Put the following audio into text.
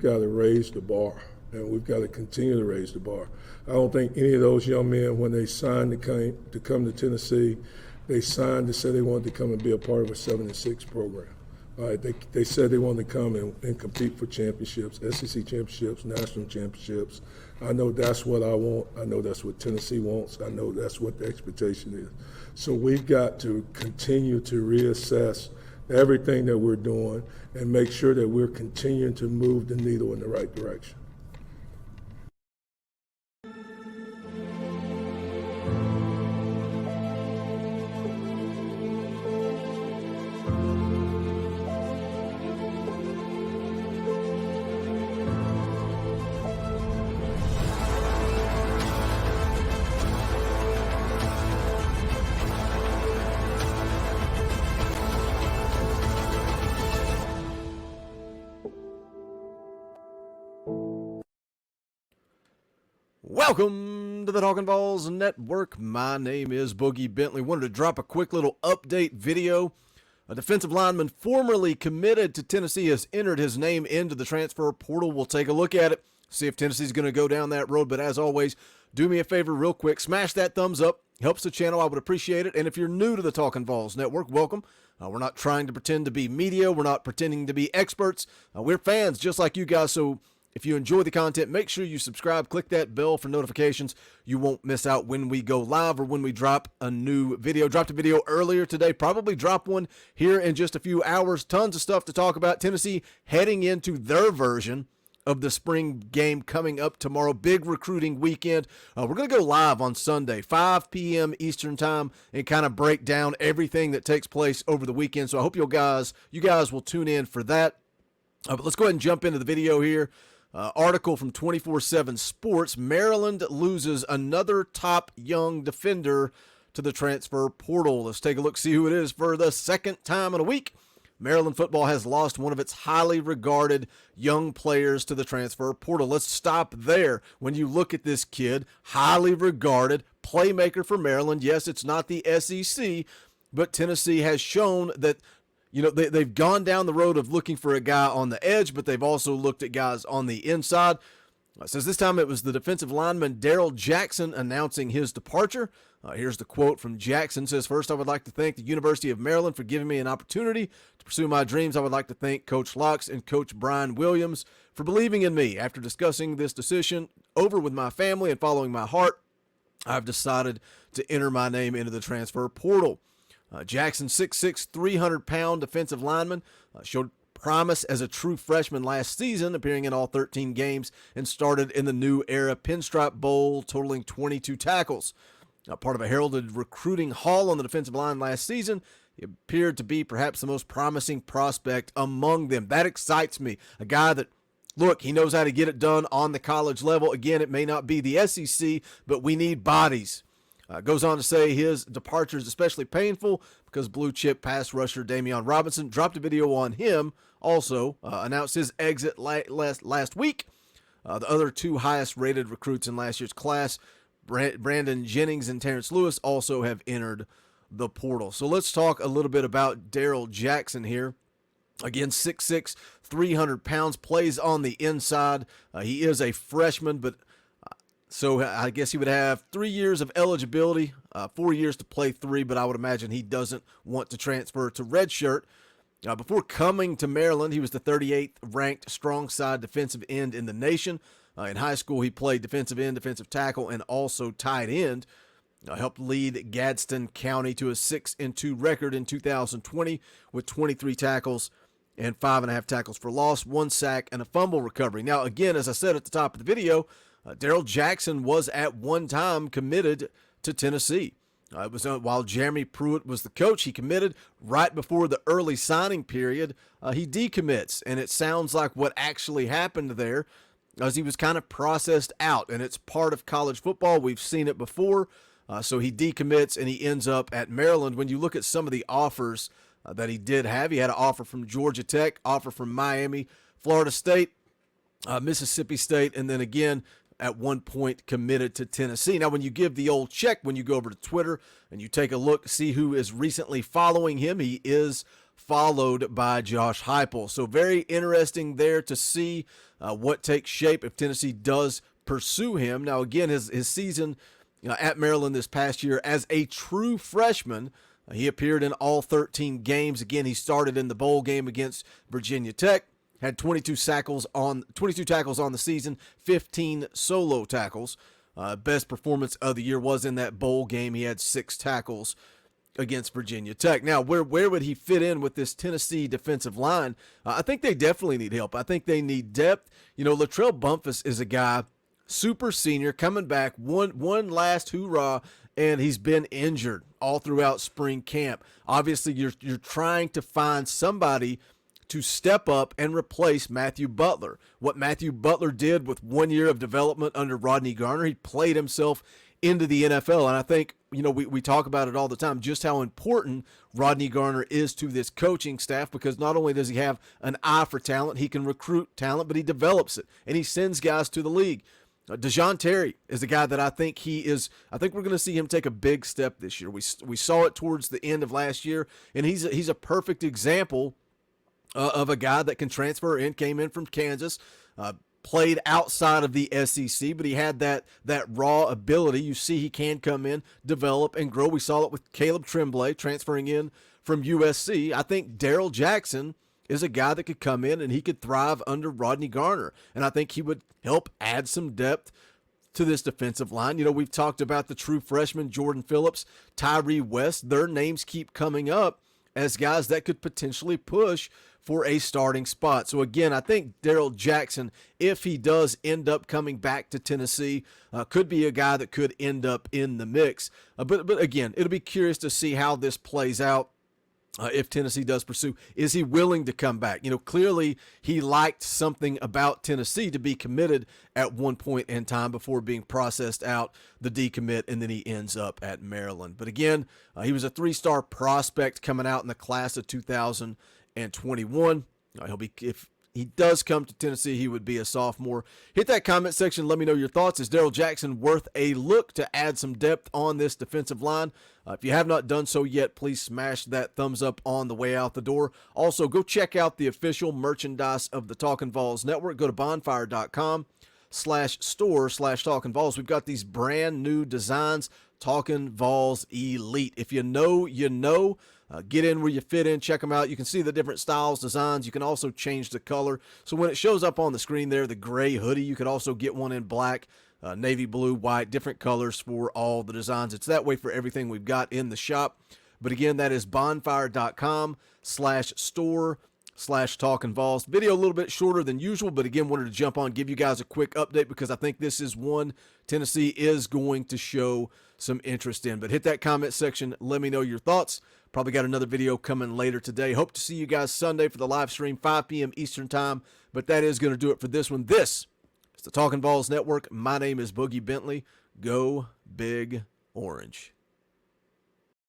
got to raise the bar, and we've got to continue to raise the bar. I don't think any of those young men, when they signed to come to Tennessee, they signed to say they wanted to come and be a part of a 7-6 program. All right, they said they wanted to come and compete for championships, SEC championships, national championships. I know that's what I want. I know that's what Tennessee wants. I know that's what the expectation is. So we've got to continue to reassess everything that we're doing and make sure that we're continuing to move the needle in the right direction. Welcome to the Talkin VAWLS Network. My name is Boogie Bentley. Wanted to drop a quick little update video. A defensive lineman formerly committed to Tennessee has entered his name into the transfer portal. We'll take a look at it, see if Tennessee's going to go down that road. But as always, do me a favor real quick. Smash that thumbs up. Helps the channel. I would appreciate it. And if you're new to the Talkin VAWLS Network, welcome. We're not trying to pretend to be media. We're not pretending to be experts. We're fans just like you guys. So if you enjoy the content, make sure you subscribe, click that bell for notifications. You won't miss out when we go live or when we drop a new video. Dropped a video earlier today, probably drop one here in just a few hours. Tons of stuff to talk about. Tennessee heading into their version of the spring game coming up tomorrow. Big recruiting weekend. We're going to go live on Sunday, 5 p.m. Eastern time, and kind of break down everything that takes place over the weekend. So I hope you guys will tune in for that. But let's go ahead and jump into the video here. Article from 24/7 Sports. Maryland loses another top young defender to the transfer portal. Let's take a look, see who it is for the second time in a week. Maryland football has lost one of its highly regarded young players to the transfer portal. Let's stop there. When you look at this kid, highly regarded playmaker for Maryland. Yes, it's not the SEC, but Tennessee has shown that they've gone down the road of looking for a guy on the edge, but they've also looked at guys on the inside. Says this time it was the defensive lineman Darrell Jackson announcing his departure. Here's the quote from Jackson. Says, "First, I would like to thank the University of Maryland for giving me an opportunity to pursue my dreams. I would like to thank Coach Locks and Coach Brian Williams for believing in me. After discussing this decision over with my family and following my heart, I've decided to enter my name into the transfer portal." Jackson, 6'6", 300-pound defensive lineman, showed promise as a true freshman last season, appearing in all 13 games, and started in the new era Pinstripe Bowl, totaling 22 tackles. Part of a heralded recruiting haul on the defensive line last season, he appeared to be perhaps the most promising prospect among them. That excites me. A guy that, look, he knows how to get it done on the college level. Again, it may not be the SEC, but we need bodies. Goes on to say his departure is especially painful because blue chip pass rusher Damian Robinson dropped a video on him, also announced his exit last week. The other two highest rated recruits in last year's class, Brandon Jennings and Terrence Lewis, also have entered the portal. So let's talk a little bit about Darrell Jackson here. Again, 6'6", 300 pounds, plays on the inside. He is a freshman, but so I guess he would have 3 years of eligibility, 4 years to play 3, but I would imagine he doesn't want to transfer to redshirt. Before coming to Maryland, he was the 38th ranked strong side defensive end in the nation. In high school, he played defensive end, defensive tackle, and also tight end. Helped lead Gadsden County to a 6-2 record in 2020 with 23 tackles and 5.5 tackles for loss, 1 sack, and a fumble recovery. Now, again, as I said at the top of the video, Darrell Jackson was at one time committed to Tennessee. It was while Jeremy Pruitt was the coach. He committed right before the early signing period. He decommits, and it sounds like what actually happened there as he was kind of processed out, and it's part of college football. We've seen it before. So he decommits, and he ends up at Maryland. When you look at some of the offers that he did have, he had an offer from Georgia Tech, offer from Miami, Florida State, Mississippi State, and then again, at one point committed to Tennessee. Now, when you give the old check, when you go over to Twitter and you take a look, see who is recently following him, he is followed by Josh Heupel. So very interesting there to see what takes shape if Tennessee does pursue him. Now, again, his season at Maryland this past year as a true freshman, he appeared in all 13 games. Again, he started in the bowl game against Virginia Tech, had 22 tackles on the season, 15 solo tackles. Best performance of the year was in that bowl game. He had 6 tackles against Virginia Tech. Now, where would he fit in with this Tennessee defensive line? I think they definitely need help. I think they need depth. Latrell Bumpus is a guy, super senior, coming back, one last hoorah, and he's been injured all throughout spring camp. Obviously, you're trying to find somebody to step up and replace Matthew Butler. What Matthew Butler did with 1 year of development under Rodney Garner, he played himself into the NFL. And I think, we talk about it all the time, just how important Rodney Garner is to this coaching staff, because not only does he have an eye for talent, he can recruit talent, but he develops it, and he sends guys to the league. Dejon Terry is the guy that I think we're going to see him take a big step this year. We saw it towards the end of last year, and he's a perfect example of a guy that can transfer in, came in from Kansas, played outside of the SEC, but he had that raw ability. You see he can come in, develop, and grow. We saw it with Caleb Tremblay transferring in from USC. I think Darrell Jackson is a guy that could come in and he could thrive under Rodney Garner, and I think he would help add some depth to this defensive line. We've talked about the true freshmen, Jordan Phillips, Tyree West. Their names keep coming up as guys that could potentially push for a starting spot. So again, I think Darrell Jackson, if he does end up coming back to Tennessee, could be a guy that could end up in the mix. But again, it'll be curious to see how this plays out. If Tennessee does pursue, is he willing to come back? Clearly he liked something about Tennessee to be committed at one point in time before being processed out, the decommit, and then he ends up at Maryland. But again, he was a 3-star prospect coming out in the class of 2021. If he does come to Tennessee, he would be a sophomore. Hit that comment section. Let me know your thoughts. Is Darrell Jackson worth a look to add some depth on this defensive line? If you have not done so yet, please smash that thumbs up on the way out the door. Also, go check out the official merchandise of the Talkin VAWLS Network. Go to bonfire.com/store/Talkin VAWLS. We've got these brand new designs, Talkin VAWLS Elite. If you know, you know. Get in where you fit in. Check them out. You can see the different styles, designs. You can also change the color. So when it shows up on the screen there, the gray hoodie, you could also get one in black, navy blue, white, different colors for all the designs. It's that way for everything we've got in the shop. But again, that is bonfire.com/store/Talkin VAWLS. Video a little bit shorter than usual, but again, wanted to jump on, give you guys a quick update because I think this is one Tennessee is going to show some interest in. But hit that comment section. Let me know your thoughts. Probably got another video coming later today. Hope to see you guys Sunday for the live stream, 5 p.m. Eastern time. But that is going to do it for this one. This is the Talkin VAWLS Network. My name is Boogie Bentley. Go Big Orange.